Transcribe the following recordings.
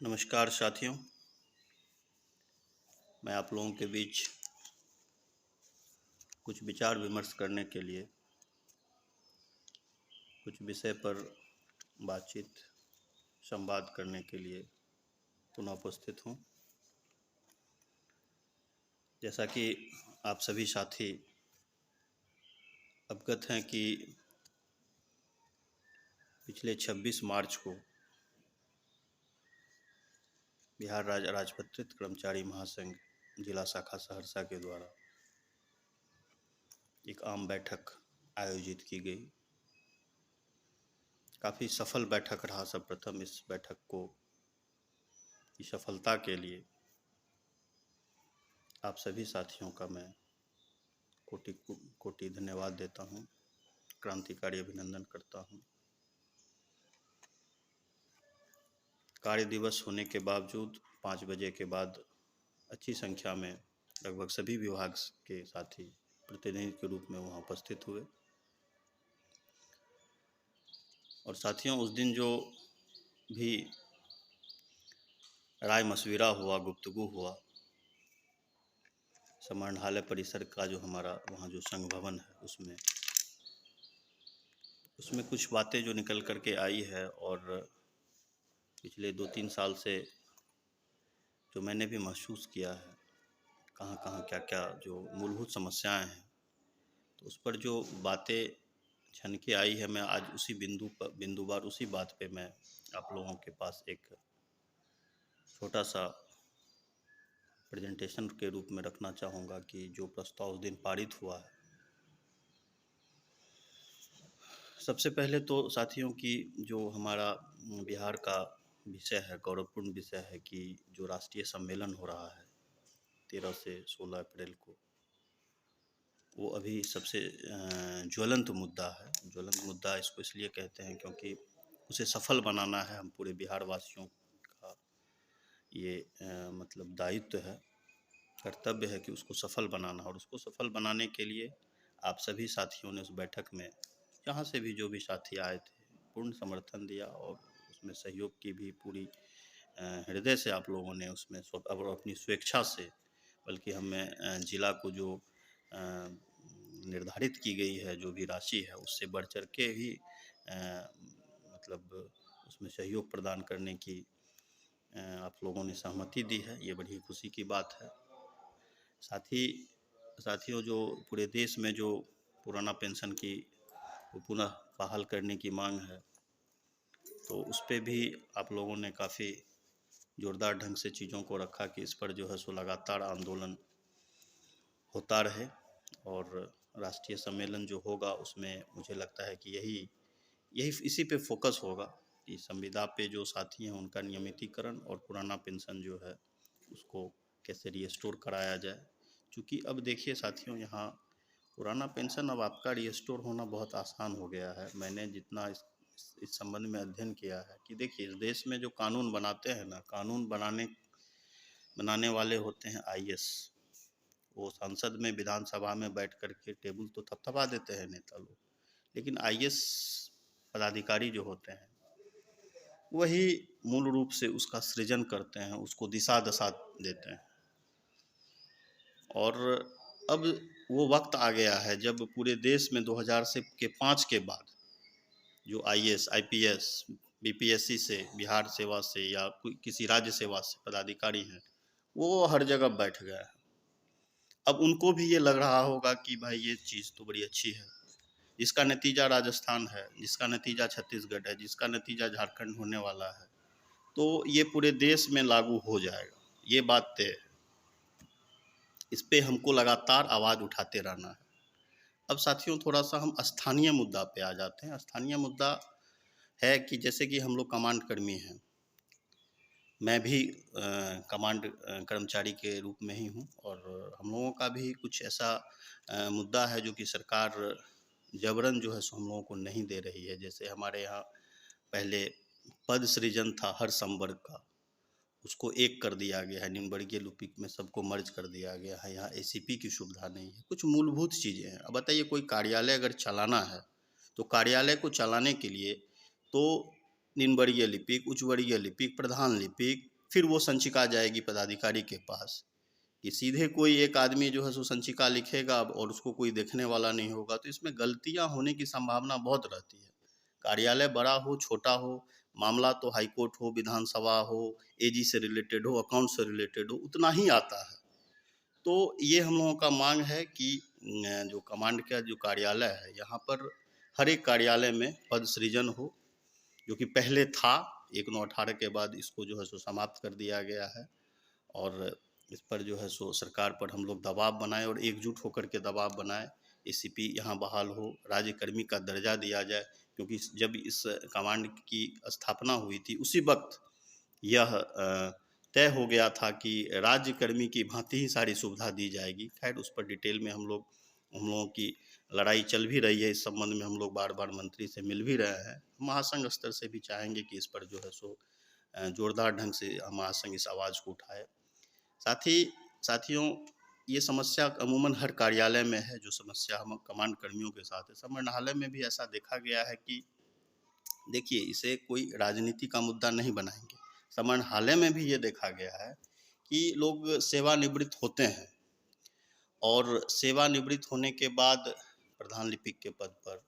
नमस्कार साथियों, मैं आप लोगों के बीच कुछ विचार विमर्श करने के लिए कुछ विषय पर बातचीत संवाद करने के लिए पुनः उपस्थित हूँ। जैसा कि आप सभी साथी अवगत हैं कि पिछले 26 मार्च को बिहार राज्य राजपत्रित कर्मचारी महासंघ जिला शाखा सहरसा के द्वारा एक आम बैठक आयोजित की गई। काफ़ी सफल बैठक रहा। सर्वप्रथम इस बैठक की सफलता के लिए आप सभी साथियों का मैं कोटि कोटि धन्यवाद देता हूँ, क्रांतिकारी अभिनंदन करता हूँ। कार्य दिवस होने के बावजूद 5 बजे के बाद अच्छी संख्या में लगभग सभी विभाग के साथी प्रतिनिधि के रूप में वहाँ उपस्थित हुए। और साथियों, उस दिन जो भी राय मशविरा हुआ, गुफ्तगू हुआ, समाहरणालय परिसर का जो हमारा वहाँ जो संघ भवन है उसमें कुछ बातें जो निकल कर के आई है और पिछले 2-3 साल से जो मैंने भी महसूस किया है, कहाँ कहाँ क्या क्या जो मूलभूत समस्याएं हैं, तो उस पर जो बातें छन के आई है, मैं आज उसी बिंदुवार उसी बात पे मैं आप लोगों के पास एक छोटा सा प्रेजेंटेशन के रूप में रखना चाहूँगा कि जो प्रस्ताव उस दिन पारित हुआ है। सबसे पहले तो साथियों की जो हमारा बिहार का विषय है, गौरवपूर्ण विषय है कि जो राष्ट्रीय सम्मेलन हो रहा है 13 से 16 अप्रैल को, वो अभी सबसे ज्वलंत मुद्दा है। ज्वलंत मुद्दा इसको इसलिए कहते हैं क्योंकि उसे सफल बनाना है। हम पूरे बिहार वासियों का ये मतलब दायित्व है, कर्तव्य है कि उसको सफल बनाना। और उसको सफल बनाने के लिए आप सभी साथियों ने उस बैठक में, जहाँ से भी जो भी साथी आए थे, पूर्ण समर्थन दिया और उसमें सहयोग की भी पूरी हृदय से आप लोगों ने उसमें अपनी स्वेच्छा से, बल्कि हमें जिला को जो निर्धारित की गई है जो भी राशि है उससे बढ़ चढ़ के ही मतलब उसमें सहयोग प्रदान करने की आप लोगों ने सहमति दी है। ये बड़ी खुशी की बात है। साथियों, जो पूरे देश में जो पुराना पेंशन की वो पुनः बहाल करने की मांग है, तो उस पे भी आप लोगों ने काफ़ी जोरदार ढंग से चीज़ों को रखा कि इस पर जो है सो लगातार आंदोलन होता रहे। और राष्ट्रीय सम्मेलन जो होगा उसमें मुझे लगता है कि यही इसी पे फोकस होगा कि संविदा पे जो साथी हैं उनका नियमितीकरण और पुराना पेंशन जो है उसको कैसे रिस्टोर कराया जाए। क्योंकि अब देखिए साथियों, यहाँ पुराना पेंशन अब आपका रिस्टोर होना बहुत आसान हो गया है। मैंने जितना इस संबंध में अध्ययन किया है कि देखिए, इस देश में जो कानून बनाते हैं ना, कानून बनाने वाले होते हैं आईएएस। वो संसद में, विधानसभा में बैठ कर के टेबल तो थपथपा देते हैं नेता लोग, लेकिन आईएएस पदाधिकारी जो होते हैं वही मूल रूप से उसका सृजन करते हैं, उसको दिशा दशा देते हैं। और अब वो वक्त आ गया है जब पूरे देश में 2005 के बाद जो आईएएस, आईपीएस, बीपीएससी से, बिहार सेवा से या किसी राज्य सेवा से पदाधिकारी हैं, वो हर जगह बैठ गए हैं। अब उनको भी ये लग रहा होगा कि भाई ये चीज़ तो बड़ी अच्छी है, जिसका नतीजा राजस्थान है, जिसका नतीजा छत्तीसगढ़ है, जिसका नतीजा झारखंड होने वाला है, तो ये पूरे देश में लागू हो जाएगा, ये बात तय है। इस पे हमको लगातार आवाज़ उठाते रहना है। अब साथियों, थोड़ा सा हम स्थानीय मुद्दा पे आ जाते हैं। स्थानीय मुद्दा है कि जैसे कि हम लोग कमांड कर्मी हैं, मैं भी कमांड कर्मचारी के रूप में ही हूँ, और हम लोगों का भी कुछ ऐसा मुद्दा है जो कि सरकार जबरन जो है सो हम लोगों को नहीं दे रही है। जैसे हमारे यहाँ पहले पद सृजन था हर संवर्ग का, उसको एक कर दिया गया है, निम्नवर्गीय लिपिक में सबको मर्ज कर दिया गया है। यहाँ एसीपी की सुविधा नहीं है, कुछ मूलभूत चीज़ें हैं। अब बताइए, कोई कार्यालय अगर चलाना है तो कार्यालय को चलाने के लिए तो निम्न वर्गीय लिपिक, उच्च वर्गीय लिपिक, प्रधान लिपिक, फिर वो संचिका जाएगी पदाधिकारी के पास। कि सीधे कोई एक आदमी जो है सो संचिका लिखेगा और उसको कोई देखने वाला नहीं होगा, तो इसमें गलतियां होने की संभावना बहुत रहती है। कार्यालय बड़ा हो छोटा हो, मामला तो हाई कोर्ट हो, विधानसभा हो, एजी से रिलेटेड हो, अकाउंट से रिलेटेड हो, उतना ही आता है। तो ये हम लोगों का मांग है कि जो कमांड का जो कार्यालय है, यहाँ पर हर एक कार्यालय में पद सृजन हो, जो कि पहले था। 1918 के बाद इसको जो है सो समाप्त कर दिया गया है, और इस पर जो है सो सरकार पर हम लोग दबाव बनाएं और एकजुट होकर के दबाव बनाएं। एसीपी यहाँ बहाल हो, राज्यकर्मी का दर्जा दिया जाए, क्योंकि जब इस कमांड की स्थापना हुई थी उसी वक्त यह तय हो गया था कि राज्यकर्मी की भांति ही सारी सुविधा दी जाएगी। खैर उस पर डिटेल में हम लोगों की लड़ाई चल भी रही है। इस संबंध में हम लोग बार बार मंत्री से मिल भी रहे हैं। महासंघ स्तर से भी चाहेंगे कि इस पर जो है सो जोरदार ढंग से महासंघ इस आवाज़ को उठाए। साथियों, ये समस्या अमूमन हर कार्यालय में है, जो समस्या हम कमांड कर्मियों के साथ है। समाहरणालय में भी ऐसा देखा गया है कि देखिए, इसे कोई राजनीति का मुद्दा नहीं बनाएंगे। समाहरणालय में भी ये देखा गया है कि लोग सेवानिवृत्त होते हैं और सेवानिवृत्त होने के बाद प्रधान लिपिक के पद पर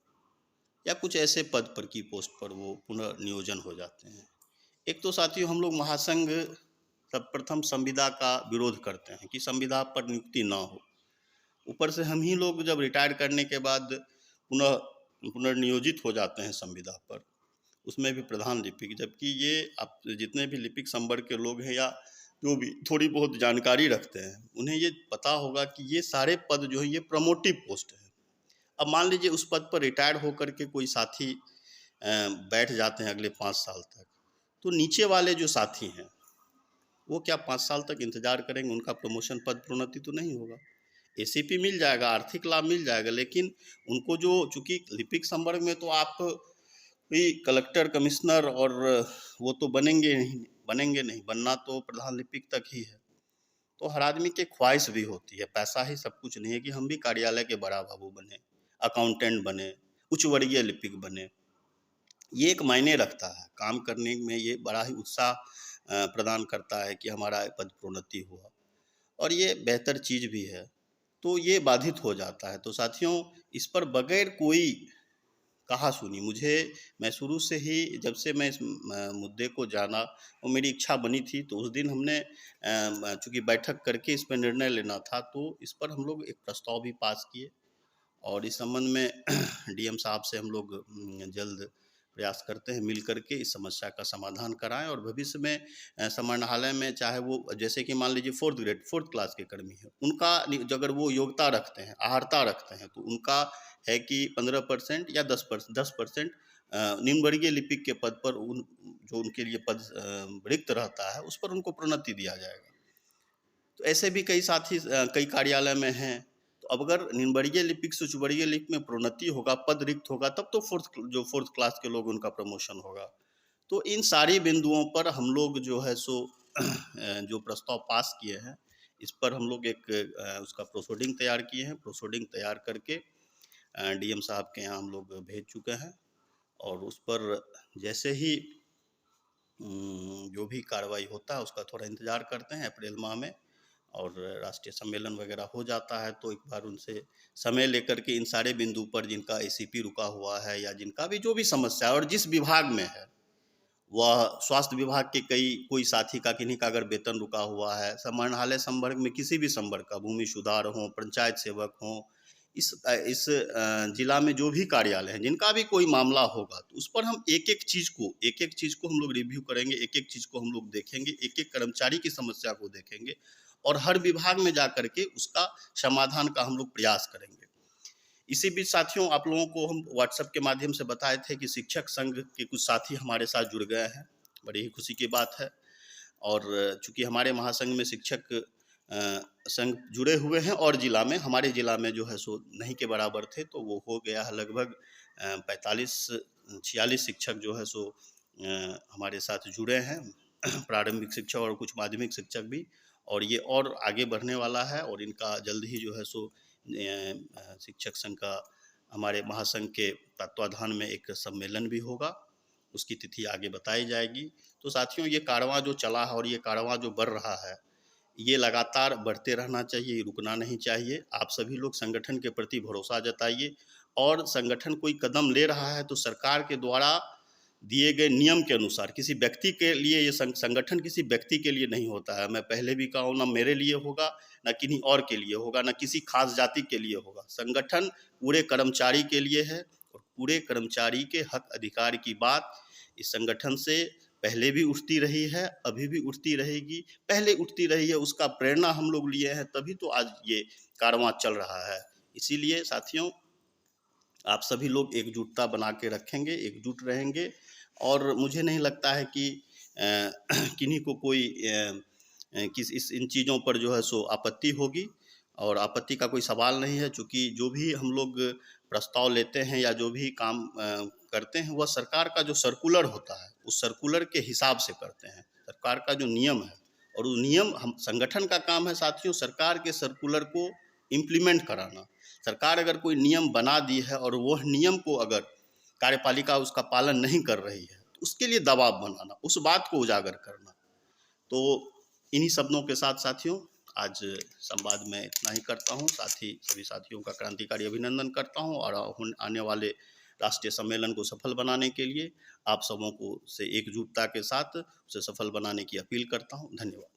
या कुछ ऐसे पद पर की पोस्ट पर वो पुनर्नियोजन हो जाते हैं। एक तो साथियों, हम लोग महासंघ सर्वप्रथम संविदा का विरोध करते हैं कि संविदा पर नियुक्ति ना हो। ऊपर से हम ही लोग जब रिटायर करने के बाद पुनर्नियोजित हो जाते हैं संविदा पर, उसमें भी प्रधान लिपिक, जबकि ये आप जितने भी लिपिक संवर्ग के लोग हैं या जो भी थोड़ी बहुत जानकारी रखते हैं, उन्हें ये पता होगा कि ये सारे पद जो है ये प्रमोटिव पोस्ट है। अब मान लीजिए उस पद पर रिटायर होकर के कोई साथी बैठ जाते हैं अगले 5 साल तक, तो नीचे वाले जो साथी हैं वो क्या 5 साल तक इंतजार करेंगे? उनका प्रमोशन, पद प्रोन्नति तो नहीं होगा। एसीपी मिल जाएगा, आर्थिक लाभ मिल जाएगा, लेकिन उनको जो, चूंकि लिपिक संवर्ग में तो आप कोई कलेक्टर, कमिश्नर और वो तो बनेंगे नहीं, बनना तो प्रधान लिपिक तक ही है। तो हर आदमी की ख्वाहिश भी होती है, पैसा ही सब कुछ नहीं है कि हम भी कार्यालय के बड़ा बाबू बने, अकाउंटेंट बने, उच्च वर्गीय लिपिक बने। ये एक मायने रखता है, काम करने में ये बड़ा ही उत्साह प्रदान करता है कि हमारा पद प्रोन्नति हुआ, और ये बेहतर चीज़ भी है। तो ये बाधित हो जाता है। तो साथियों, इस पर बगैर कोई कहा सुनी, मैं शुरू से ही, जब से मैं इस मुद्दे को जाना और मेरी इच्छा बनी थी, तो उस दिन हमने चूँकि बैठक करके इस पर निर्णय लेना था, तो इस पर हम लोग एक प्रस्ताव भी पास किए, और इस संबंध में डीएम साहब से हम लोग जल्द प्रयास करते हैं मिल करके इस समस्या का समाधान कराएं, और भविष्य में समाहरणालय में, चाहे वो जैसे कि मान लीजिए 4th क्लास के कर्मी हैं, उनका अगर वो योग्यता रखते हैं, अहर्ता रखते हैं, तो उनका है कि 15% या 10% निम्न वर्गीय लिपिक के पद पर जो उनके लिए पद रिक्त रहता है, उस पर उनको प्रोन्नति दिया जाएगा। तो ऐसे भी कई साथी कई कार्यालय में हैं। तो अब अगर निम्न वर्गीय लिपिक से उच्च वर्गीय लिपिक में प्रोन्नति होगा, पद रिक्त होगा, तब तो 4th क्लास के लोग, उनका प्रमोशन होगा। तो इन सारी बिंदुओं पर हम लोग जो है सो जो प्रस्ताव पास किए हैं, इस पर हम लोग एक उसका प्रोसीडिंग तैयार किए हैं। प्रोसीडिंग तैयार करके डीएम साहब के यहाँ हम लोग भेज चुके हैं, और उस पर जैसे ही जो भी कार्रवाई होता है उसका थोड़ा इंतज़ार करते हैं अप्रैल माह में, और राष्ट्रीय सम्मेलन वगैरह हो जाता है तो एक बार उनसे समय लेकर के इन सारे बिंदु पर, जिनका एसीपी रुका हुआ है या जिनका भी जो भी समस्या है, और जिस विभाग में है, वह स्वास्थ्य विभाग के कोई साथी का, किन्हीं का अगर वेतन रुका हुआ है, समाहरणालय संवर्ग में किसी भी संवर्ग का, भूमि सुधार हो, पंचायत सेवक हो, इस जिला में जो भी कार्यालय हैं, जिनका भी कोई मामला होगा, तो उस पर हम एक एक चीज़ को हम लोग रिव्यू करेंगे, एक एक चीज़ को हम लोग देखेंगे, एक एक कर्मचारी की समस्या को देखेंगे, और हर विभाग में जा करके उसका समाधान का हम लोग प्रयास करेंगे। इसी बीच साथियों, आप लोगों को हम व्हाट्सएप के माध्यम से बताए थे कि शिक्षक संघ के कुछ साथी हमारे साथ जुड़ गए हैं, बड़ी ही खुशी की बात है। और चूँकि हमारे महासंघ में शिक्षक संघ जुड़े हुए हैं, और जिला में, हमारे जिला में जो है सो नहीं के बराबर थे, तो वो हो गया है लगभग 45-46 शिक्षक जो है सो हमारे साथ जुड़े हैं, प्रारंभिक शिक्षक और कुछ माध्यमिक शिक्षक भी, और ये और आगे बढ़ने वाला है, और इनका जल्द ही जो है सो शिक्षक संघ का, हमारे महासंघ के तत्वाधान में एक सम्मेलन भी होगा, उसकी तिथि आगे बताई जाएगी। तो साथियों, ये कारवां जो चला है और ये कारवां जो बढ़ रहा है, ये लगातार बढ़ते रहना चाहिए, रुकना नहीं चाहिए। आप सभी लोग संगठन के प्रति भरोसा जताइए, और संगठन कोई कदम ले रहा है तो सरकार के द्वारा दिए गए नियम के अनुसार। किसी व्यक्ति के लिए ये संगठन किसी व्यक्ति के लिए नहीं होता है। मैं पहले भी कहा हूँ, ना मेरे लिए होगा, ना किन्हीं और के लिए होगा, ना किसी खास जाति के लिए होगा। संगठन पूरे कर्मचारी के लिए है, और पूरे कर्मचारी के हक अधिकार की बात इस संगठन से पहले भी उठती रही है, अभी भी उठती रहेगी। पहले उठती रही है, उसका प्रेरणा हम लोग लिए हैं, तभी तो आज ये कारवां चल रहा है। इसीलिए साथियों, आप सभी लोग एकजुटता बना के रखेंगे, एकजुट रहेंगे, और मुझे नहीं लगता है कि किन्हीं को कोई इन चीज़ों पर जो है सो आपत्ति होगी, और आपत्ति का कोई सवाल नहीं है। चूँकि जो भी हम लोग प्रस्ताव लेते हैं या जो भी काम करते हैं, वह सरकार का जो सर्कुलर होता है, उस सर्कुलर के हिसाब से करते हैं। सरकार का जो नियम है, और वो नियम हम संगठन का काम है साथियों, सरकार के सर्कुलर को इम्प्लीमेंट कराना। सरकार अगर कोई नियम बना दी है और वह नियम को अगर कार्यपालिका उसका पालन नहीं कर रही है, तो उसके लिए दबाव बनाना, उस बात को उजागर करना। तो इन्हीं शब्दों के साथ साथियों, आज संवाद में इतना ही करता हूँ। साथ ही सभी साथियों का क्रांतिकारी अभिनंदन करता हूँ, और आने वाले राष्ट्रीय सम्मेलन को सफल बनाने के लिए आप सबों को से एकजुटता के साथ उसे सफल बनाने की अपील करता हूँ। धन्यवाद।